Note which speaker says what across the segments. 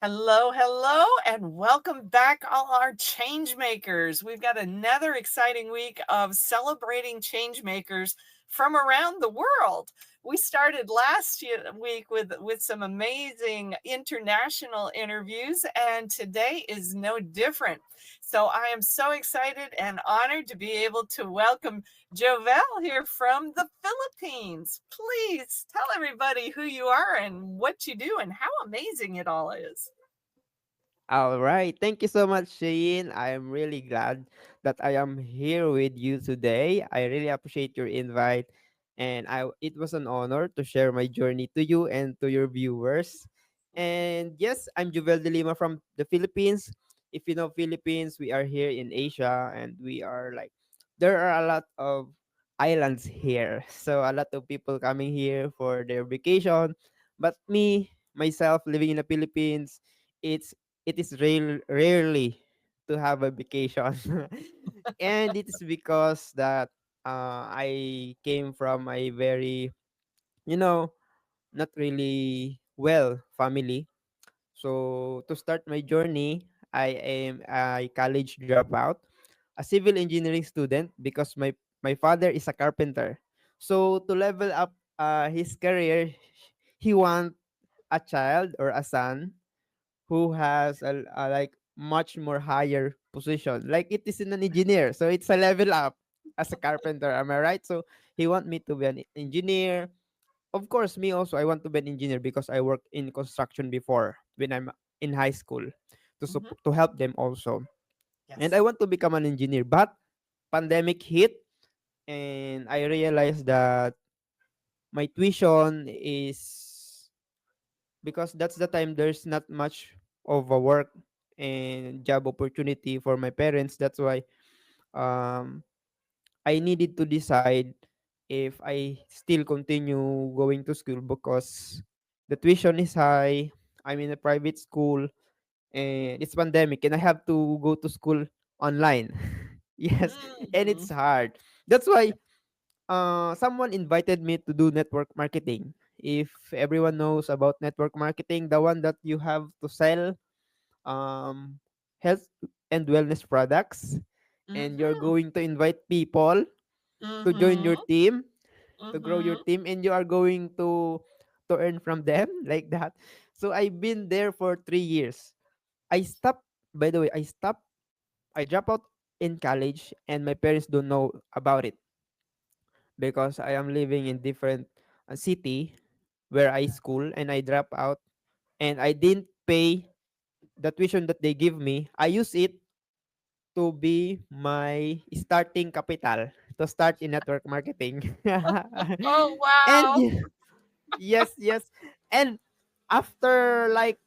Speaker 1: Hello, hello, and welcome back, all our change makers. We've got another exciting week of celebrating change makers from around the world. We started week with some amazing international interviews, and today is no different. So I am so excited and honored to be able to welcome Jovel here from the Philippines. Please tell everybody who you are and what you do and how amazing it all is.
Speaker 2: All right. Thank you so much, Shane. I am really glad that I am here with you today. I really appreciate your invite, and it was an honor to share my journey to you and to your viewers. And yes, I'm Jovel Delima from the Philippines. If you know Philippines, we are here in Asia, and we are like there are a lot of islands here. So a lot of people coming here for their vacation. But me, myself living in the Philippines, it's it is rarely to have a vacation. And it is because that I came from a very, you know, not really well family. So to start my journey, I am a college dropout, a civil engineering student because my father is a carpenter. So to level up his career, he want a child or a son who has a like much more higher position. Like it is in an engineer, so it's a level up as a carpenter. Am I right? So he want me to be an engineer. Of course, me also. I want to be an engineer because I worked in construction before when I'm in high school
Speaker 1: Mhm.
Speaker 2: to help them also. And I
Speaker 1: Yes.
Speaker 2: want to become an engineer, but pandemic hit, and I realized that my tuition is because that's the time there's not much of a work and job opportunity for my parents. That's why um I needed to decide if I still continue going to school because the tuition is high. I'm in a private school and it's pandemic and I have to go to school online. Yes, and it's
Speaker 1: Mhm.
Speaker 2: hard. That's why someone invited me to do network marketing. If everyone knows about network marketing, the one that you have to sell um, health and wellness products, and you're
Speaker 1: Mhm.
Speaker 2: going to invite people to join your
Speaker 1: Mhm.
Speaker 2: team, to grow your
Speaker 1: Mhm.
Speaker 2: team, and you are going to earn from them like that. So I've been there for 3 years. I stopped. By the way, I stopped. I dropped out in college, and my parents don't know about it because I am living in different city where I school and I drop out and I didn't pay the tuition that they give me. I use it to be my starting capital to start in network marketing.
Speaker 1: Oh,
Speaker 2: And
Speaker 1: wow.
Speaker 2: yes, yes. And after like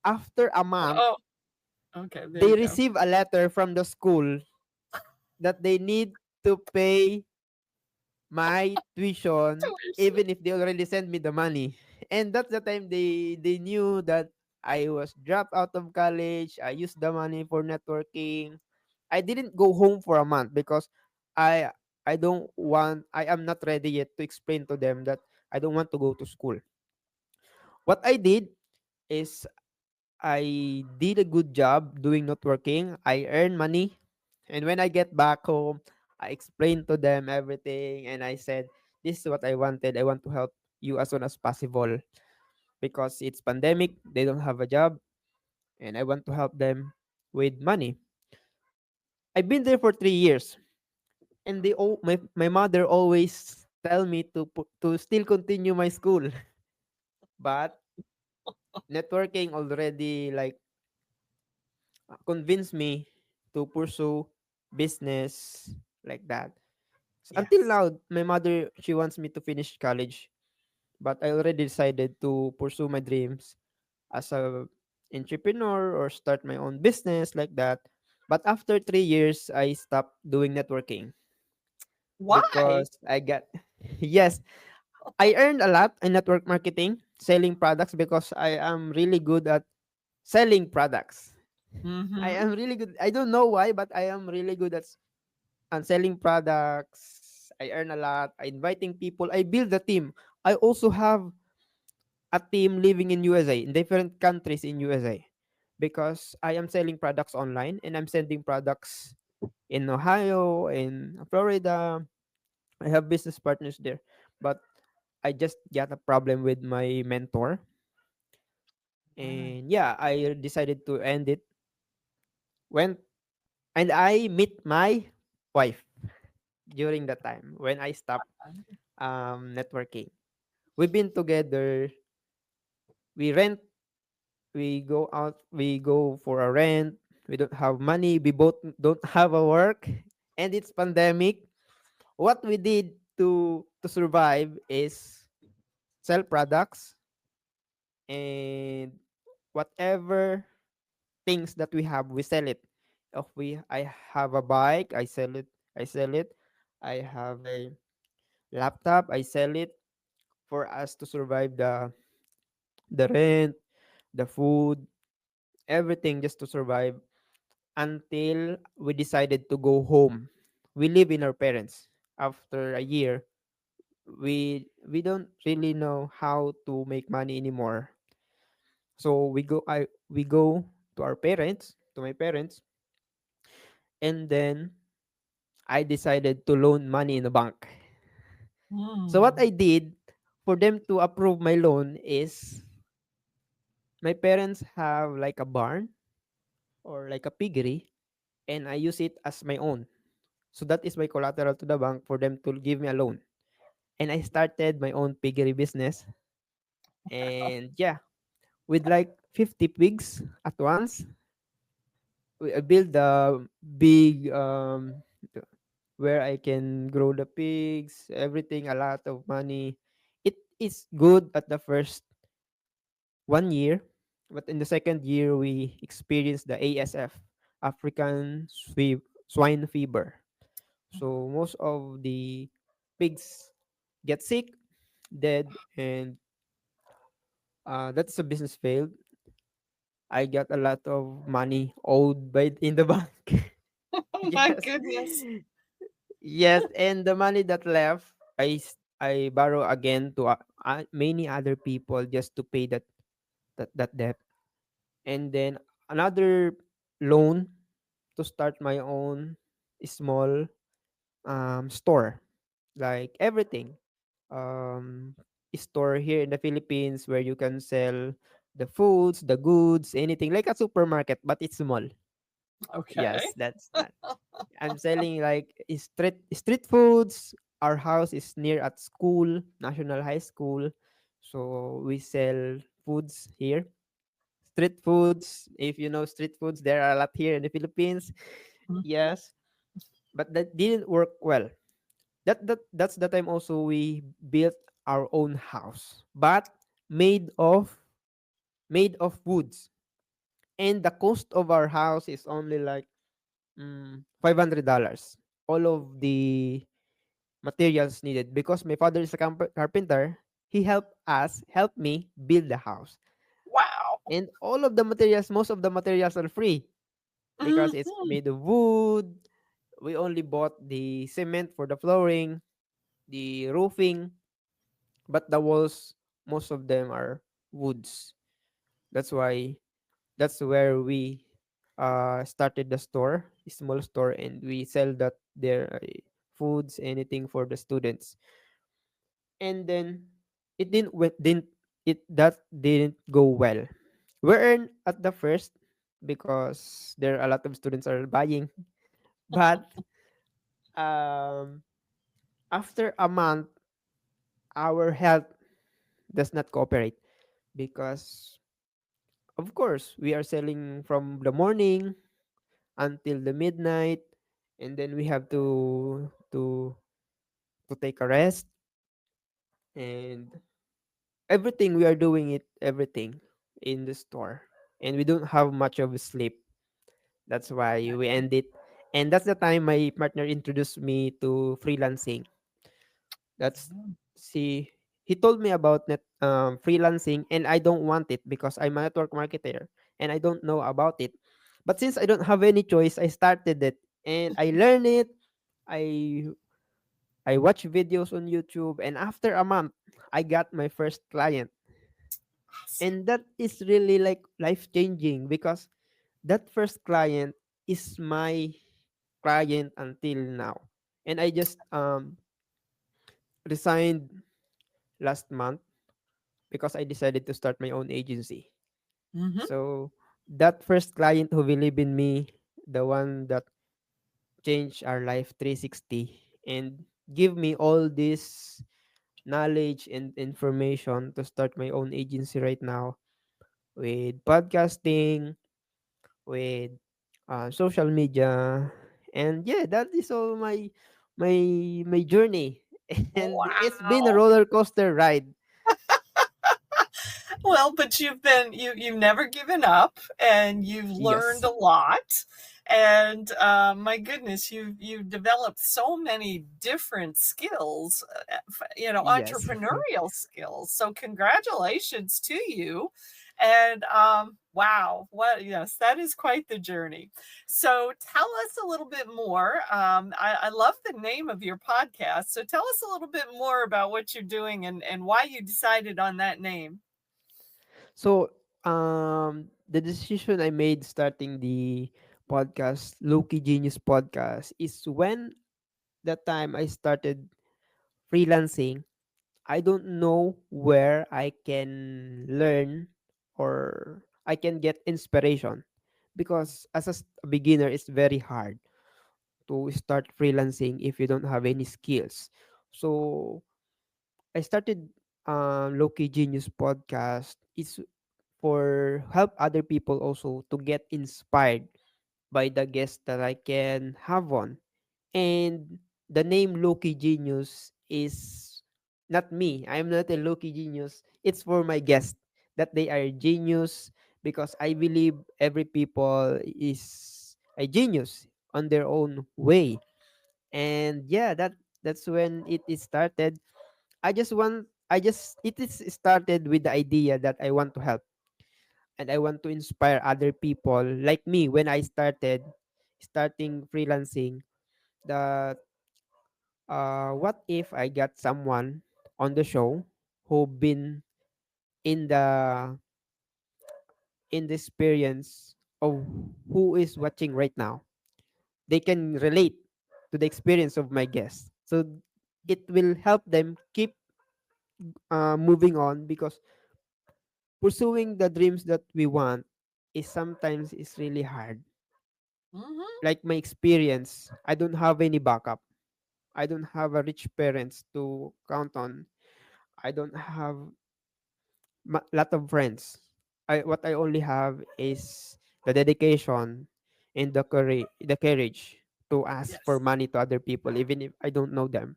Speaker 2: after a month,
Speaker 1: Oh, okay, there
Speaker 2: they
Speaker 1: you go.
Speaker 2: receive a letter from the school that they need to pay my tuition
Speaker 1: Tuition.
Speaker 2: even if they already sent me the money. And that's the time they knew that I was dropped out of college. I used the money for networking. I didn't go home for a month because I I am not ready yet to explain to them that I don't want to go to school. What I did is I did a good job doing networking. I earned money. And when I get back home, I explained to them everything and I said, this is what I wanted. I want to help you as soon as possible because it's pandemic, they don't have a job, and I want to help them with money. I've been there for 3 years, and my mother always tell me to still continue my school, but networking already like convinced me to pursue business like that. Until
Speaker 1: Yes.
Speaker 2: now, my mother she wants me to finish college, but I already decided to pursue my dreams as a entrepreneur or start my own business like that. But after 3 years, I stopped doing networking
Speaker 1: Why?
Speaker 2: because I got yes, I earned a lot in network marketing, selling products because I am really good at selling products. I
Speaker 1: Mhm.
Speaker 2: am really good. I don't know why, but I am really good at selling products. I earn a lot. I inviting people. I build a team. I also have a team living in USA, in different countries in USA, because I am selling products online and I'm sending products in Ohio, in Florida. I have business partners there, but I just got a problem with my mentor,
Speaker 1: Mm.
Speaker 2: and yeah, I decided to end it. Went and I meet my wife during the time when I stopped networking. We've been together. We rent. We go out. We go for a rent. We don't have money. We both don't have a work, and it's pandemic. What we did to survive is sell products and whatever things that we have, we sell it. If I have a bike, I sell it. I sell it. I have a laptop, I sell it for us to survive the rent, the food, everything just to survive until we decided to go home. We live in our parents. After a year, we don't really know how to make money anymore. So we go to our parents, to my parents, and then I decided to loan money in a bank. So what
Speaker 1: Mm.
Speaker 2: I did for them to approve my loan is my parents have like a barn or like a piggery, and I use it as my own. So that is my collateral to the bank for them to give me a loan. And I started my own piggery business. And yeah, with like 50 pigs at once, I build a big where I can grow the pigs, everything, a lot of money. It is good at the first 1 year, but in the second year we experienced the ASF, Swine Fever. So most of the pigs get sick, dead, and that's a business failed. I got a lot of money owed by in the bank.
Speaker 1: Oh my
Speaker 2: Yes,
Speaker 1: goodness.
Speaker 2: yes, and the money that left, I borrow again to many other people just to pay that debt, and then another loan to start my own small store, like everything, um store here in the Philippines where you can sell the foods, the goods, anything like a supermarket, but it's small.
Speaker 1: Okay.
Speaker 2: Yes, that's that. I'm selling like street foods. Our house is near at school, National High School, so we sell foods here. Street foods, if you know street foods, there are a lot here in the Philippines.
Speaker 1: Mm.
Speaker 2: Yes, but that didn't work well. That's the time also we built our own house, but made of made of woods. And the cost of our house is only like $500. All of the materials needed because my father is a carpenter. He helped me build the house.
Speaker 1: Wow.
Speaker 2: And all of the materials, most of the materials are free because it's
Speaker 1: Mhm.
Speaker 2: made of wood. We only bought the cement for the flooring, the roofing, but the walls, most of them are woods. That's why that's where we started the store, a small store, and we sell that there foods, anything for the students. And then that didn't go well. We earn at the first because there are a lot of students are buying, but um after a month our health does not cooperate because of course we are selling from the morning until the midnight, and then we have to take a rest, and everything we are doing it everything in the store, and we don't have much of a sleep. That's why we end it. And that's the time my partner introduced me to freelancing. That's
Speaker 1: Mm.
Speaker 2: see he told me about freelancing, and I don't want it because I'm a network marketer and I don't know about it. But since I don't have any choice, I started it and I learned it. I I watch videos on YouTube, and after a month I got my first client.
Speaker 1: Yes.
Speaker 2: And that is really like life changing because that first client is my client until now. And I just resigned last month because I decided to start my own agency.
Speaker 1: Hmm.
Speaker 2: So that first client who believed in me, the one that changed our life 360 and give me all this knowledge and information to start my own agency right now with podcasting, with social media, and yeah, that is all my journey, and it's been a
Speaker 1: Wow.
Speaker 2: roller coaster ride.
Speaker 1: Well, but you've never given up, and you've learned
Speaker 2: Yes,
Speaker 1: a lot. And my goodness, you've developed so many different skills,
Speaker 2: yes.
Speaker 1: entrepreneurial skills. So congratulations to you. And wow, what yes, that is quite the journey. So tell us a little bit more. I love the name of your podcast. So tell us a little bit more about what you're doing and why you decided on that name.
Speaker 2: So the decision I made starting the podcast, LowKey Genius podcast, is when that time I started freelancing. I don't know where I can learn or I can get inspiration because as a beginner, it's very hard to start freelancing if you don't have any skills. So I started Loki Genius podcast. It's for help other people also to get inspired by the guests that I can have on. And the name Loki Genius is not me. I'm not a Loki Genius. It's for my guests that they are genius because I believe every people is a genius on their own way. And yeah, that's when it is started. I just it is started with the idea that I want to help and I want to inspire other people like me when I starting freelancing that what if I got someone on the show who been in the experience of who is watching right now. They can relate to the experience of my guests. So it will help them keep moving on because pursuing the dreams that we want is sometimes is really hard.
Speaker 1: Mhm.
Speaker 2: Like my experience, I don't have any backup. I don't have a rich parents to count on. I don't have lot of friends. What I only have is the dedication and the courage to ask for
Speaker 1: Yes.
Speaker 2: money to other people even if I don't know them.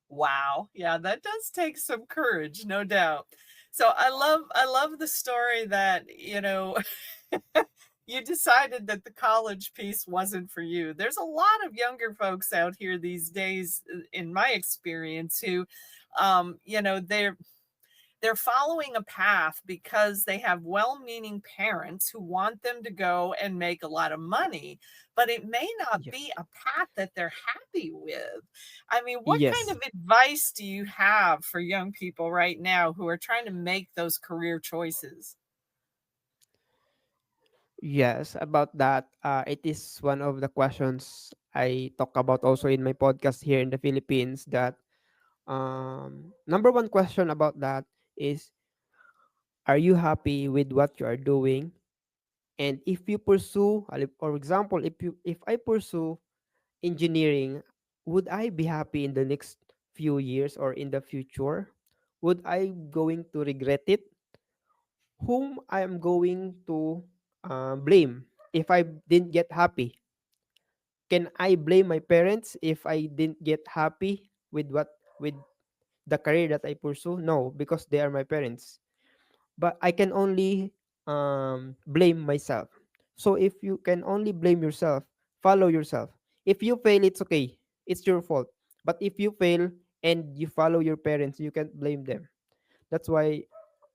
Speaker 1: Wow. Yeah, that does take some courage, no doubt. So I love the story that, you decided that the college piece wasn't for you. There's a lot of younger folks out here these days, in my experience, who, they're following a path because they have well-meaning parents who want them to go and make a lot of money, but it may not
Speaker 2: Yes.
Speaker 1: be a path that they're happy with. I mean, what kind
Speaker 2: Yes.
Speaker 1: of advice do you have for young people right now who are trying to make those career choices?
Speaker 2: Yes, about that. It is one of the questions I talk about also in my podcast here in the Philippines. That number one question about that is, are you happy with what you are doing? And if you pursue, for example, if I pursue engineering, would I be happy in the next few years or in the future? Would I going to regret it? Whom I am going to blame if I didn't get happy? Can I blame my parents if I didn't get happy with the career that I pursue? No, because they are my parents. But I can only blame myself. So if you can only blame yourself, follow yourself. If you fail, it's okay. It's your fault. But if you fail and you follow your parents, you can't blame them. That's why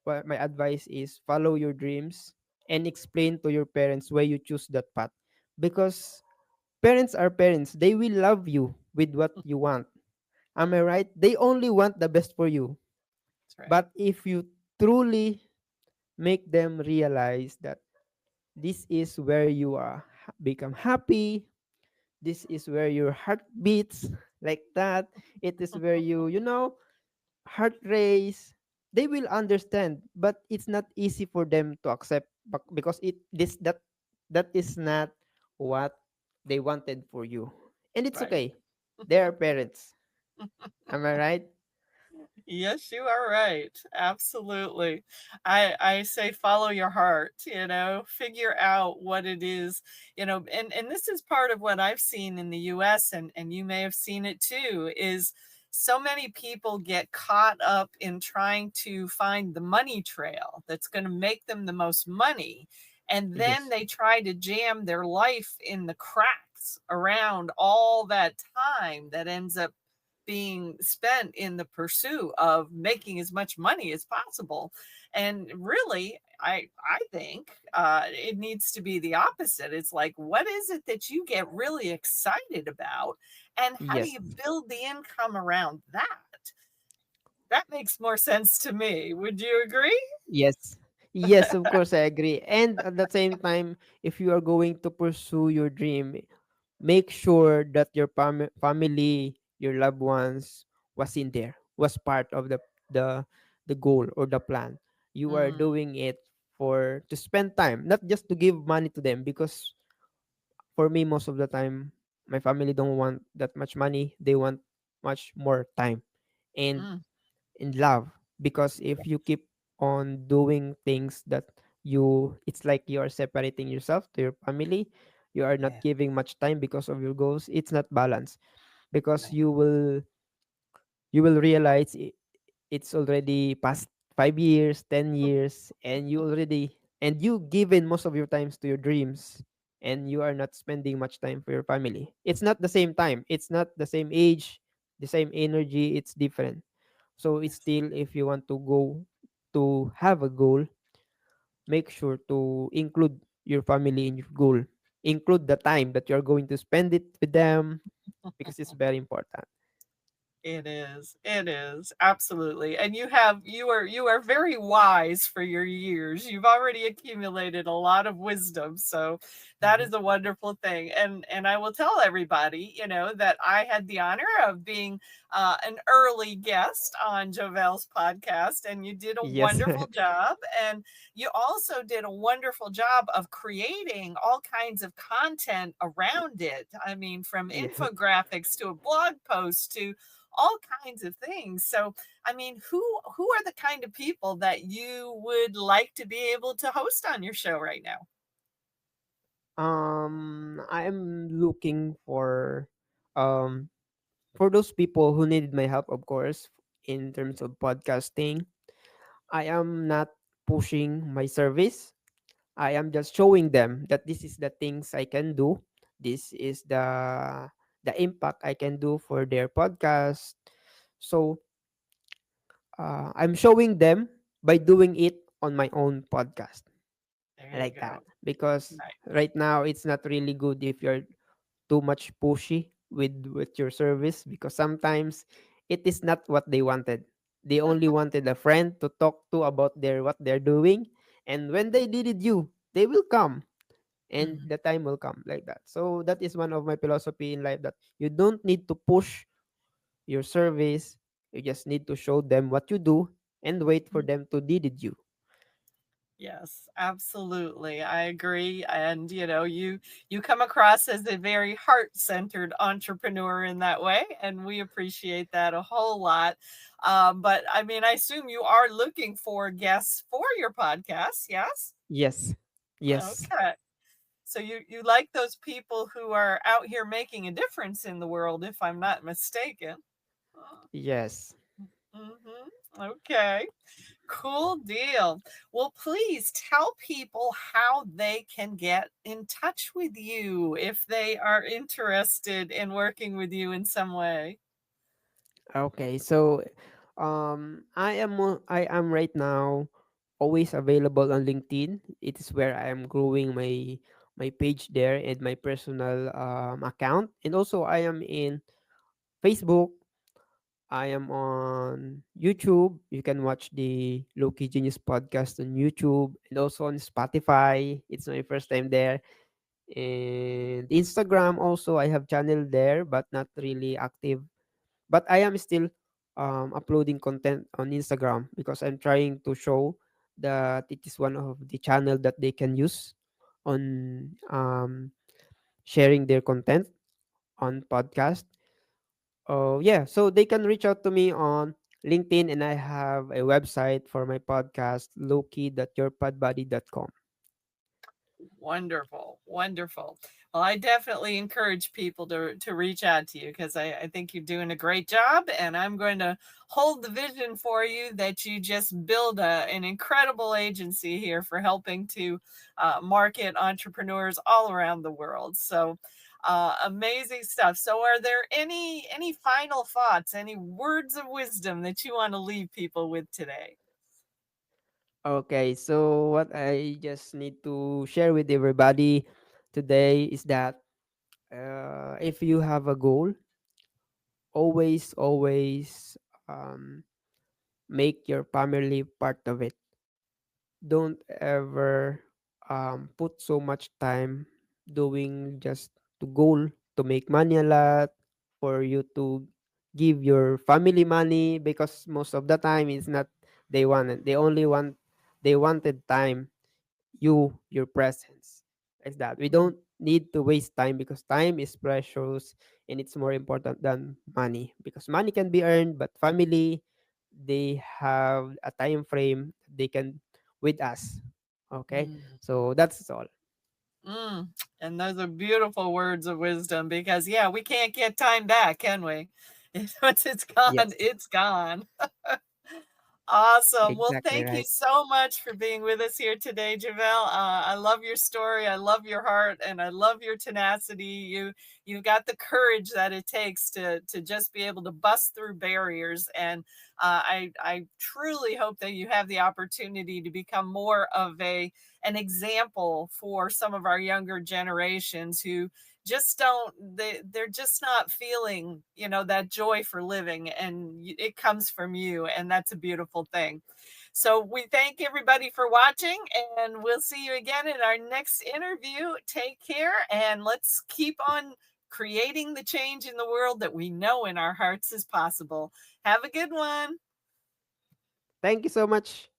Speaker 2: my advice is follow your dreams and explain to your parents why you choose that path. Because parents are parents. They will love you with what you want. Am I right? They only want the best for you. But if you truly make them realize that this is where you are become happy, this is where your heart beats like that, it is where you heart race, they will understand, but it's not easy for them to accept because it this that is not what they wanted for you, and it's
Speaker 1: Right.
Speaker 2: okay, they are parents. Am I right?
Speaker 1: Yes, you are right. Absolutely. I say follow your heart, figure out what it is, and this is part of what I've seen in the US, and you may have seen it too, is so many people get caught up in trying to find the money trail that's going to make them the most money. And then
Speaker 2: Yes.
Speaker 1: they try to jam their life in the cracks around all that time that ends up being spent in the pursuit of making as much money as possible. And really, I think it needs to be the opposite. It's like, what is it that you get really excited about, and how do
Speaker 2: Yes.
Speaker 1: you build the income around that? That makes more sense to me. Would you agree?
Speaker 2: Yes. Yes, of course I agree. And at the same time, if you are going to pursue your dream, make sure that your family, your loved ones was in there, was part of the the goal or the plan. You are
Speaker 1: Mm,
Speaker 2: doing it for to spend time, not just to give money to them, because for me most of the time my family don't want that much money. They want much more time and
Speaker 1: mm,
Speaker 2: in love, because if you keep on doing things that you it's like you are separating yourself to your family, you are not
Speaker 1: yeah,
Speaker 2: giving much time because of your goals, it's not balanced, because
Speaker 1: right.
Speaker 2: you will realize it's already past 5 years, 10 years, and you given most of your times to your dreams, and you are not spending much time for your family. It's not the same time, it's not the same age, the same energy, it's different. So it's
Speaker 1: Yes.
Speaker 2: still, if you want to go to have a goal, make sure to include your family in your goal. Include the time that you're going to spend it with them, because it's very important.
Speaker 1: It is. It is. Absolutely. And you are very wise for your years. You've already accumulated a lot of wisdom. So that
Speaker 2: Mhm.
Speaker 1: is a wonderful thing. And I will tell everybody, that I had the honor of being an early guest on Jovel's podcast, and you did a
Speaker 2: Yes.
Speaker 1: wonderful job. And you also did a wonderful job of creating all kinds of content around it. I mean, from
Speaker 2: Yeah.
Speaker 1: infographics to a blog post to all kinds of things. So, I mean, who are the kind of people that you would like to be able to host on your show right now?
Speaker 2: I'm looking um for those people who needed my help, of course, in terms of podcasting. I am not pushing my service. I am just showing them that this is the things I can do. This is the impact I can do for their podcast. So I'm showing them by doing it on my own podcast.
Speaker 1: There
Speaker 2: I
Speaker 1: you
Speaker 2: like
Speaker 1: go.
Speaker 2: that, because
Speaker 1: Nice.
Speaker 2: right now it's not really good if you're too much pushy with your service, because sometimes it is not what they wanted. They only wanted a friend to talk to about their what they're doing, and when they needed you, they will come, and
Speaker 1: Mhm.
Speaker 2: the time will come like that. So that is one of my philosophy in life, that you don't need to push your service. You just need to show them what you do and wait for them to needed you.
Speaker 1: Yes, absolutely. I agree. And you come across as a very heart-centered entrepreneur in that way, and we appreciate that a whole lot. But I mean, I assume you are looking for guests for your podcast, yes?
Speaker 2: Yes. Yes.
Speaker 1: Okay. So you like those people who are out here making a difference in the world, if I'm not mistaken.
Speaker 2: Yes.
Speaker 1: Mm-hmm. Okay. Cool deal. Well, please tell people how they can get in touch with you if they are interested in working with you in some way.
Speaker 2: Okay, so I am right now always available on LinkedIn. It is where I am growing my page there and my personal account, and also I am in Facebook, I am on YouTube. You can watch the LowKey Genius podcast on YouTube and also on Spotify. It's my first time there. And Instagram also, I have channel there but not really active. But I am still uploading content on Instagram because I'm trying to show that it is one of the channel that they can use on sharing their content on podcast. Oh, yeah. So they can reach out to me on LinkedIn, and I have a website for my podcast, lowkey.yourpodbody.com.
Speaker 1: Wonderful, wonderful. Well, I definitely encourage people to reach out to you because I think you're doing a great job, and I'm going to hold the vision for you that you just build an incredible agency here for helping to market entrepreneurs all around the world. So amazing stuff. So, are there any final thoughts, any words of wisdom that you want to leave people with today?
Speaker 2: Okay, so what I just need to share with everybody today is that if you have a goal, always um, make your family part of it. Don't ever put so much time doing just to goal to make money a lot, for you to give your family money, because most of the time it's not they wanted, they wanted time, your presence. Is that we don't need to waste time, because time is precious and it's more important than money, because money can be earned, but family, they have a time frame they can with us. Okay,
Speaker 1: Mm.
Speaker 2: so that's all.
Speaker 1: Mm, and those are beautiful words of wisdom because, yeah, we can't get time back, can we? Once it's gone,
Speaker 2: Yes,
Speaker 1: it's gone. Awesome. Well,
Speaker 2: exactly
Speaker 1: thank you
Speaker 2: right.
Speaker 1: so much for being with us here today, Javel. I love your story. I love your heart, and I love your tenacity. You've got the courage that it takes to just be able to bust through barriers. And I truly hope that you have the opportunity to become more of a an example for some of our younger generations who just don't they're just not feeling, that joy for living, and it comes from you, and that's a beautiful thing. So we thank everybody for watching, and we'll see you again in our next interview. Take care, and let's keep on creating the change in the world that we know in our hearts is possible. Have a good one.
Speaker 2: Thank you so much.